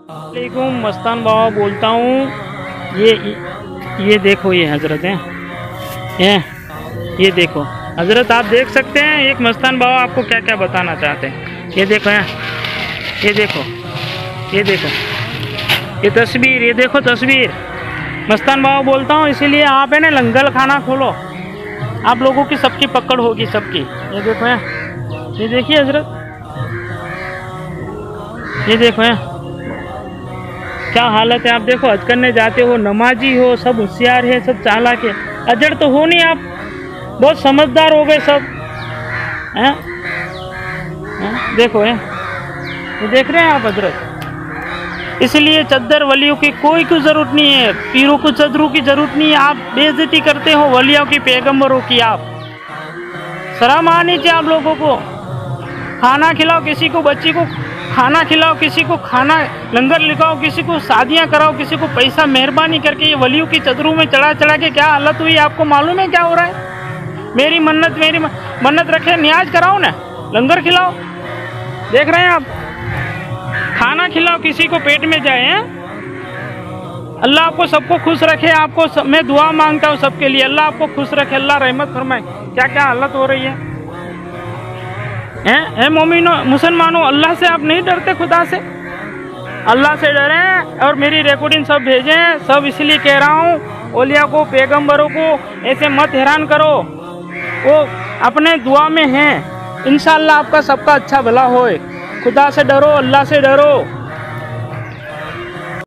वालेकुम, मस्तान बाबा बोलता हूँ। ये देखो, ये हजरत हैं, ये देखो हजरत, आप देख सकते हैं एक मस्तान बाबा आपको क्या क्या बताना चाहते हैं। ये देखो हैं, ये देखो, ये देखो, ये तस्वीर, ये देखो तस्वीर। मस्तान बाबा बोलता हूँ इसीलिए आप है ना लंगर खाना खोलो, आप लोगों की सबकी पकड़ होगी सबकी। ये देखो हैं, ये देखिए हजरत, ये देखो हैं क्या हालत है। आप देखो, हज करने जाते हो, नमाजी हो, सब होशियार है, सब चालाक है। अजड़ तो हो नहीं, आप बहुत समझदार हो गए सब हैं। देखो है, ये देख रहे हैं आप हजरत। इसलिए चद्दर वलियों की कोई जरूरत नहीं है, पीरों को चद्दरों की जरूरत नहीं है। आप बेइज्जती करते हो वलियों की, पैगंबरों की। आप शर्म आनी चाहिए आप लोगों को। खाना खिलाओ किसी को, बच्ची को खाना खिलाओ, किसी को खाना लंगर लिखाओ, किसी को शादियां कराओ, किसी को पैसा मेहरबानी करके। ये वलियों की चदरों में चढ़ा चढ़ा के क्या हालत हुई, आपको मालूम है क्या हो रहा है। मेरी मन्नत रखे, न्याज कराओ ना, लंगर खिलाओ। देख रहे हैं आप, खाना खिलाओ, किसी को पेट में जाए हैं। अल्लाह आपको सबको खुश रखे। आपको मैं दुआ मांगता हूँ सबके लिए, अल्लाह आपको खुश रखे, अल्लाह रहमत फरमाए। क्या क्या हालत हो रही है हैं मोमिनो, मुसलमानों, अल्लाह से आप नहीं डरते, खुदा से, अल्लाह से डरें। और मेरी रिकॉर्डिंग सब भेजें, सब इसलिए कह रहा हूँ, औलिया को, पैगंबरों को ऐसे मत हैरान करो, वो अपने दुआ में हैं। इंशाअल्लाह आपका सबका अच्छा भला होए। खुदा से डरो, अल्लाह से डरो।